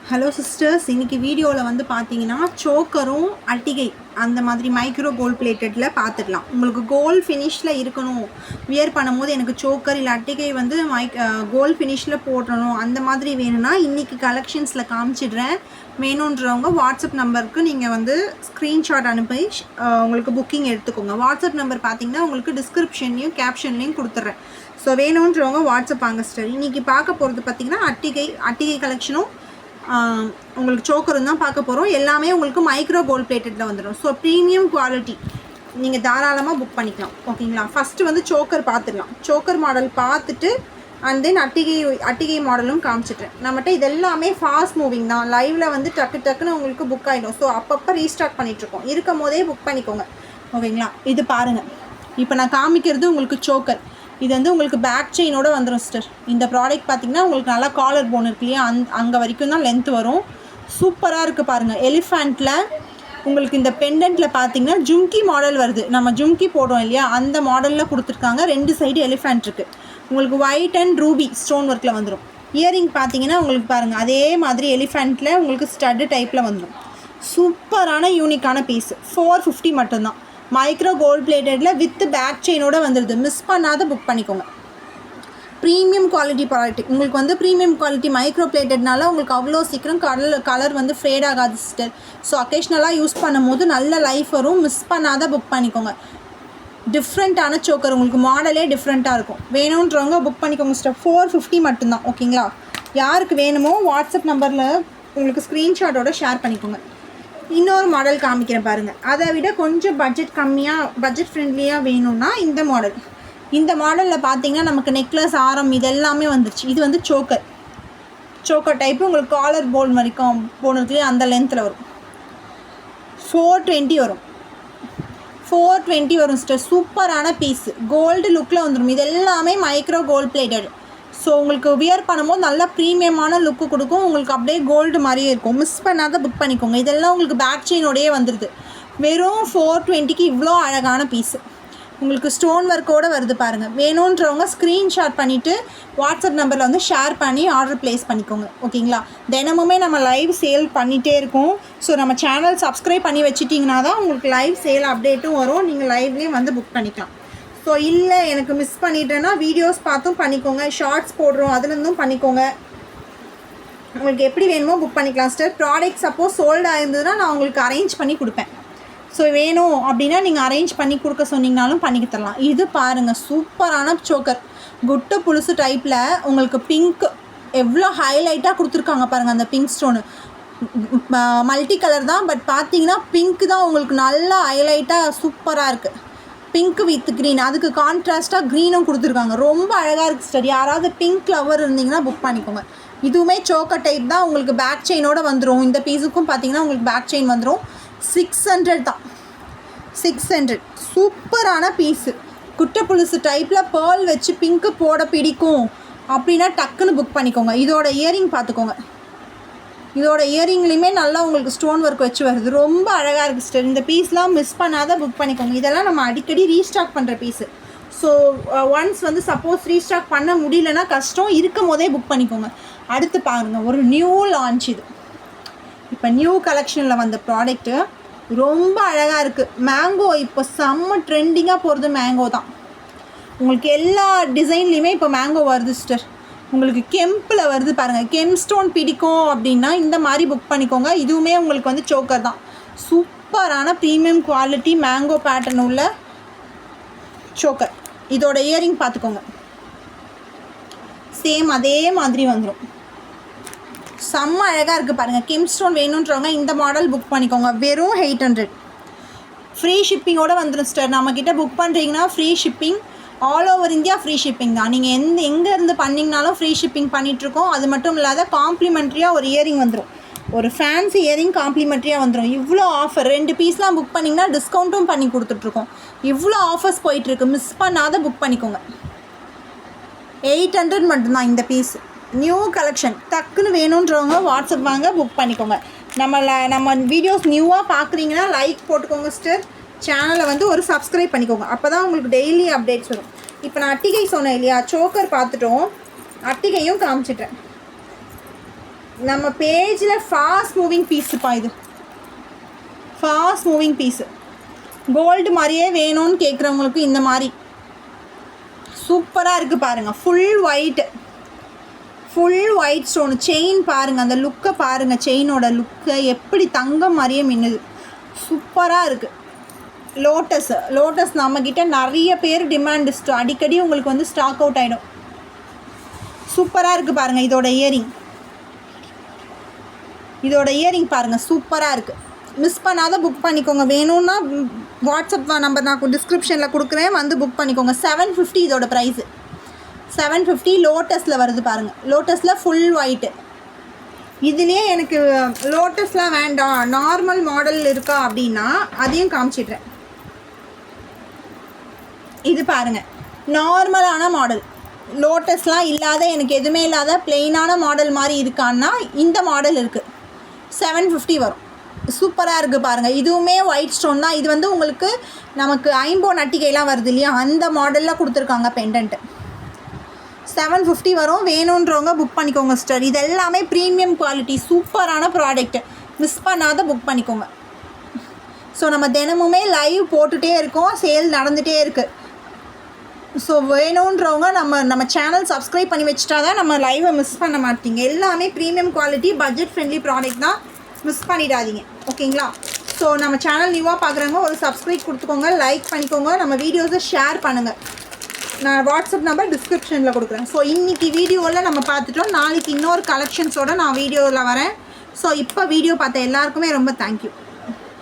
Hello sisters, இன்றைக்கி வீடியோவில் வந்து பார்த்தீங்கன்னா சோக்கரும் அட்டிகை அந்த மாதிரி மைக்ரோ கோல்ட் பிளேட்டடில் பார்த்துக்கலாம். உங்களுக்கு கோல்ட் ஃபினிஷில் இருக்கணும், வியர் பண்ணும்போது எனக்கு சோக்கர் இல்லை அட்டிகை வந்து கோல்ட் ஃபினிஷில் போடணும் அந்த மாதிரி வேணும்னா இன்றைக்கி கலெக்ஷன்ஸில் காமிச்சிடுறேன். வேணுன்றவங்க வாட்ஸ்அப் நம்பருக்கு நீங்கள் வந்து ஸ்க்ரீன்ஷாட் அனுப்பி உங்களுக்கு புக்கிங் எடுத்துக்கோங்க. வாட்ஸ்அப் நம்பர் பார்த்தீங்கன்னா உங்களுக்கு டிஸ்கிரிப்ஷன்லேயும் கேப்ஷன்லேயும் கொடுத்துட்றேன். ஸோ வேணுன்றவங்க வாட்ஸ்அப் வாங்க சிஸ்டர். இன்றைக்கி பார்க்க போகிறது பார்த்திங்கன்னா அட்டிகை கலெக்ஷனும் உங்களுக்கு சோக்கரும் தான் பார்க்க போகிறோம். எல்லாமே உங்களுக்கு மைக்ரோ கோல்ட் பிளேட்டடில் வந்துடும். ஸோ ப்ரீமியம் குவாலிட்டி நீங்கள் தாராளமாக புக் பண்ணிக்கலாம். ஓகேங்களா? ஃபஸ்ட்டு வந்து சோக்கர் பார்த்துடலாம். சோக்கர் மாடல் பார்த்துட்டு அண்ட் தென் அட்டிகை மாடலும் காமிச்சிட்றேன். நம்மகிட்ட இது எல்லாமே ஃபாஸ்ட் மூவிங் தான். லைவில் வந்து டக்குன்னு உங்களுக்கு புக் ஆகிடும். ஸோ அப்பப்போ ரீஸ்டாக் பண்ணிகிட்ருக்கோம். இருக்கும் போதே புக் பண்ணிக்கோங்க. ஓகேங்களா? இது பாருங்கள். இப்போ நான் காமிக்கிறது உங்களுக்கு சோக்கர். இது வந்து உங்களுக்கு பேக் செயினோட வந்துடும் சிஸ்டர். இந்த ப்ராடக்ட் பார்த்திங்கன்னா உங்களுக்கு நல்லா காலர் போன் இருக்கு இல்லையா, அங்கே வரைக்கும் தான் லென்த் வரும். சூப்பராக இருக்குது பாருங்கள். எலிஃபேண்ட்டில் உங்களுக்கு இந்த பெண்டன்ட்டில் பார்த்திங்கன்னா ஜும்கி மாடல் வருது. நம்ம ஜும்கி போடுறோம் இல்லையா, அந்த மாடலில் கொடுத்துருக்காங்க. 2 சைடு எலிஃபேண்ட் இருக்குது. உங்களுக்கு ஒயிட் அண்ட் ரூபி ஸ்டோன் ஒர்க்கில் வந்துடும். இயரிங் பார்த்திங்கன்னா உங்களுக்கு பாருங்கள் அதே மாதிரி எலிஃபேண்ட்டில் உங்களுக்கு ஸ்டட்டு டைப்பில் வந்துடும். சூப்பரான யூனிக்கான பீஸ். 450 மட்டும்தான். மைக்ரோ கோல்ட் பிளேட்டடில் வித் பேக் செயினோட வந்துடுது. மிஸ் பண்ணாத புக் பண்ணிக்கோங்க. Premium quality product. உங்களுக்கு வந்து ப்ரீமியம் குவாலிட்டி மைக்ரோ பிளேட்டட்னால உங்களுக்கு அவ்வளோ சீக்கிரம் கலர் வந்து ஃபேட் ஆகாது சிஸ்டர். ஸோ அக்கேஷ்னலாக யூஸ் பண்ணும்போது நல்ல லைஃப் வரும். மிஸ் பண்ணாத புக் பண்ணிக்கோங்க. டிஃப்ரெண்ட்டான சோக்கர், உங்களுக்கு மாடலே டிஃப்ரெண்ட்டாக இருக்கும். வேணுன்றவங்க புக் பண்ணிக்கோங்க சிஸ்டர். 450 மட்டும்தான். ஓகேங்களா? யாருக்கு வேணுமோ வாட்ஸ்அப் நம்பரில் உங்களுக்கு ஸ்க்ரீன்ஷாட்டோட ஷேர் பண்ணிக்கோங்க. இன்னொரு மாடல் காமிக்கிறேன் பாருங்கள். அதை விட கொஞ்சம் பட்ஜெட் ஃப்ரெண்ட்லியாக வேணும்னா இந்த மாடலில் பார்த்தீங்கன்னா நமக்கு நெக்லஸ், ஆரம் இது எல்லாமே வந்துருச்சு. இது வந்து சோக்கர் டைப்பு. உங்களுக்கு காலர் போன் வரைக்கும் போனதுலேயே அந்த லென்த்தில் வரும். 420 வரும். 420 வரும் சிஸ்டர். சூப்பரான பீஸு. கோல்டு லுக்கில் வந்துடும். இது எல்லாமே மைக்ரோ கோல்ட் பிளேட்டட். ஸோ உங்களுக்கு வியர் பண்ணும்போது நல்லா ப்ரீமியமான லுக்கு கொடுக்கும். உங்களுக்கு அப்படியே கோல்டு மாதிரியே இருக்கும். மிஸ் பண்ணாத புக் பண்ணிக்கோங்க. இதெல்லாம் உங்களுக்கு பேக் செயினோடையே வந்துடுது. வெறும் 420க்கு இவ்வளோ அழகான பீஸு. உங்களுக்கு ஸ்டோன் ஒர்க்கோடு வருது பாருங்கள். வேணுன்றவங்க ஸ்க்ரீன்ஷாட் பண்ணிவிட்டு வாட்ஸ்அப் நம்பரில் வந்து ஷேர் பண்ணி ஆர்டர் ப்ளேஸ் பண்ணிக்கோங்க. ஓகேங்களா? தினமுமே நம்ம லைவ் சேல் பண்ணிகிட்டே இருக்கோம். ஸோ நம்ம சேனல் சப்ஸ்கிரைப் பண்ணி வச்சுட்டிங்கன்னா தான் உங்களுக்கு லைவ் சேல் அப்டேட்டும் வரும். நீங்கள் லைவ்லேயே வந்து புக் பண்ணிக்கலாம். ஸோ இல்லை எனக்கு மிஸ் பண்ணிட்டேன்னா வீடியோஸ் பார்த்தும் பண்ணிக்கோங்க. ஷார்ட்ஸ் போடுறோம், அதுலேருந்தும் பண்ணிக்கோங்க. உங்களுக்கு எப்படி வேணுமோ புக் பண்ணிக்கலாம் சிஸ்டர். ப்ராடக்ட் சப்போஸ் சோல்ட் ஆயிருந்ததுன்னா நான் உங்களுக்கு அரேஞ்ச் பண்ணி கொடுப்பேன். ஸோ வேணும் அப்படின்னா நீங்கள் அரேஞ்ச் பண்ணி கொடுக்க சொன்னீங்கனாலும் பண்ணிக்க தரலாம். இது பாருங்கள், சூப்பரான சோக்கர். குட்டு புலுசு டைப்பில் உங்களுக்கு பிங்க் எவ்வளோ ஹைலைட்டாக கொடுத்துருக்காங்க பாருங்கள். அந்த பிங்க் ஸ்டோனு மல்டி கலர் தான், பட் பார்த்தீங்கன்னா பிங்க் தான் உங்களுக்கு நல்லா ஹைலைட்டாக சூப்பராக இருக்குது. பிங்க் வித் க்ரீன், அதுக்கு கான்ட்ராஸ்ட்டாக க்ரீனும் கொடுத்துருக்காங்க. ரொம்ப அழகாக இருக்குது சிஸ்டர். யாராவது பிங்க் லவர் இருந்தீங்கன்னா புக் பண்ணிக்கோங்க. இதுவுமே சோக்கர் டைப் தான். உங்களுக்கு பேக் செயினோட வந்துடும். இந்த பீஸுக்கும் பார்த்தீங்கன்னா உங்களுக்கு பேக் செயின் வந்துடும். 600 தான். 600. சூப்பரான பீஸு. குட்டை புலுசு டைப்பில் பேர்ல் வச்சு பிங்க்கு போட பிடிக்கும் அப்படின்னா டக்குன்னு புக் பண்ணிக்கோங்க. இதோட இயரிங் பார்த்துக்கோங்க. இதோட இயரிங்லேயுமே நல்லா உங்களுக்கு ஸ்டோன் ஒர்க் வச்சு வருது. ரொம்ப அழகாக இருக்குது சிஸ்டர். இந்த பீஸ்லாம் மிஸ் பண்ணாத புக் பண்ணிக்கோங்க. இதெல்லாம் நம்ம அடிக்கடி ரீஸ்டாக் பண்ணுற பீஸு. ஸோ ஒன்ஸ் வந்து சப்போஸ் ரீஸ்டாக் பண்ண முடியலன்னா கஷ்டம், இருக்கும் போதே புக் பண்ணிக்கோங்க. அடுத்து பாருங்கள், ஒரு நியூ லான்ச். இது இப்போ நியூ கலெக்ஷனில் வந்த ப்ராடக்ட்டு ரொம்ப அழகாக இருக்குது. மேங்கோ இப்போ செம்ம ட்ரெண்டிங்காக போகிறது மேங்கோ தான். உங்களுக்கு எல்லா டிசைன்லேயுமே இப்போ மேங்கோ வருது சிஸ்டர். உங்களுக்கு கெம்பில் வருது பாருங்கள். கெம் ஸ்டோன் பிடிக்கும் அப்படின்னா இந்த மாதிரி புக் பண்ணிக்கோங்க. இதுவுமே உங்களுக்கு வந்து சோக்கர் தான். சூப்பரான ப்ரீமியம் குவாலிட்டி மேங்கோ பேட்டர்ன் உள்ள சோக்கர். இதோட இயரிங் பார்த்துக்கோங்க. சேம் அதே மாதிரி வந்துடும். செம்ம அழகாக இருக்குது பாருங்கள். கெம் ஸ்டோன் வேணுன்றவங்க இந்த மாடல் புக் பண்ணிக்கோங்க. வெறும் 800. ஃப்ரீ ஷிப்பிங்கோடு வந்துடும் சிஸ்டர். நம்மக்கிட்ட புக் பண்ணுறீங்கன்னா free shipping. All over India free shipping தான். நீங்கள் எங்கேருந்து பண்ணிங்கனாலும் ஃப்ரீ ஷிப்பிங் பண்ணிகிட்ருக்கோம். அது மட்டும் இல்லாத காம்ப்ளிமெண்ட்ரியாக ஒரு இயரிங் வந்துடும். ஒரு ஃபேன்சி இயரிங் காம்ப்ளிமெண்ட்ரியாக வந்துடும். இவ்வளோ ஆஃபர். 2 பீஸ்லாம் புக் பண்ணிங்கன்னா டிஸ்கவுண்ட்டும் பண்ணி கொடுத்துட்ருக்கோம். இவ்வளோ ஆஃபர்ஸ் போயிட்டுருக்கு. மிஸ் பண்ணாத புக் பண்ணிக்கோங்க. 800 மட்டும்தான் இந்த பீஸ். New collection. டக்குன்னு வேணுன்றவங்க வாட்ஸ்அப் வாங்க, புக் பண்ணிக்கோங்க. நம்ம வீடியோஸ் நியூவாக பார்க்குறீங்கன்னா லைக் போட்டுக்கோங்க சிஸ்டர். சேனலை வந்து ஒரு சப்ஸ்கிரைப் பண்ணிக்கோங்க. அப்போ தான் உங்களுக்கு டெய்லி அப்டேட்ஸ் வரும். இப்போ நான் அட்டிகை சொன்னேன் இல்லையா, சோக்கர் பார்த்துட்டோம். அட்டிகையும் காமிச்சிட்டேன். நம்ம பேஜில் ஃபாஸ்ட் மூவிங் பீஸுப்பா இது. Fast moving piece. கோல்டு மாதிரியே வேணும்னு கேட்குறவங்களுக்கு இந்த மாதிரி சூப்பராக இருக்குது பாருங்கள். Full white stone. செயின் பாருங்கள், அந்த லுக்கை பாருங்கள். செயினோட லுக்கை எப்படி தங்கம் மாதிரியே மின்னுது. சூப்பராக இருக்குது. லோட்டஸ் நம்மக்கிட்ட நிறைய பேர் டிமாண்ட் அடிக்கடி உங்களுக்கு வந்து ஸ்டாக் அவுட் ஆகிடும். சூப்பராக இருக்குது பாருங்கள். இதோட இயரிங் பாருங்கள், சூப்பராக இருக்குது. மிஸ் பண்ணாத புக் பண்ணிக்கோங்க. வேணும்னா வாட்ஸ்அப் நம்பர் நான் டிஸ்கிரிப்ஷனில் கொடுக்குறேன், வந்து புக் பண்ணிக்கோங்க. 750 இதோட ப்ரைஸு. 750 லோட்டஸில் வருது பாருங்கள். லோட்டஸில் ஃபுல் ஒயிட்டு. இதுலேயே எனக்கு லோட்டஸ்லாம் வேண்டாம், நார்மல் மாடல் இருக்கா அப்படின்னா அதையும் காமிச்சிடுறேன். இது பாருங்கள், நார்மலான மாடல். லோட்டஸ்லாம் இல்லாத, எனக்கு எதுவுமே இல்லாத பிளெயினான மாடல் மாதிரி இருக்கான்னா இந்த மாடல் இருக்குது. 750 வரும். சூப்பராக இருக்குது பாருங்கள். இதுவுமே ஒயிட் ஸ்டோன் தான். இது வந்து உங்களுக்கு நமக்கு ஐம்போன் அட்டிகைலாம் வருது இல்லையா, அந்த மாடலில் கொடுத்துருக்காங்க பெண்டன்ட்டு. 750 வரும். வேணுன்றவங்க புக் பண்ணிக்கோங்க சிஸ்டர். இது எல்லாமே ப்ரீமியம் குவாலிட்டி, சூப்பரான ப்ராடக்ட்டு. மிஸ் பண்ணாத புக் பண்ணிக்கோங்க. ஸோ நம்ம தினமுமே லைவ் போட்டுகிட்டே இருக்கோம், சேல் நடந்துகிட்டே இருக்குது. ஸோ வேணுன்றவங்க நம்ம சேனல் சப்ஸ்கிரைப் பண்ணி வச்சுட்டா தான் நம்ம லைவை மிஸ் பண்ண மாட்டீங்க. எல்லாமே premium quality, budget friendly product தான். மிஸ் பண்ணிடாதீங்க, ஓகேங்களா? ஸோ நம்ம சேனல் நியூவாக பார்க்குறவங்க ஒரு சப்ஸ்கிரைப் கொடுத்துக்கோங்க, லைக் பண்ணிக்கோங்க, நம்ம வீடியோஸை ஷேர் பண்ணுங்கள். நான் வாட்ஸ்அப் நம்பர் டிஸ்கிரிப்ஷனில் கொடுக்குறேன். ஸோ இன்றைக்கி வீடியோவில் நம்ம பார்த்துட்டோம். நாளைக்கு இன்னொரு கலெக்ஷன்ஸோடு நான் வீடியோவில் வரேன். ஸோ இப்போ வீடியோ பார்த்த எல்லாருக்குமே ரொம்ப தேங்க்யூ.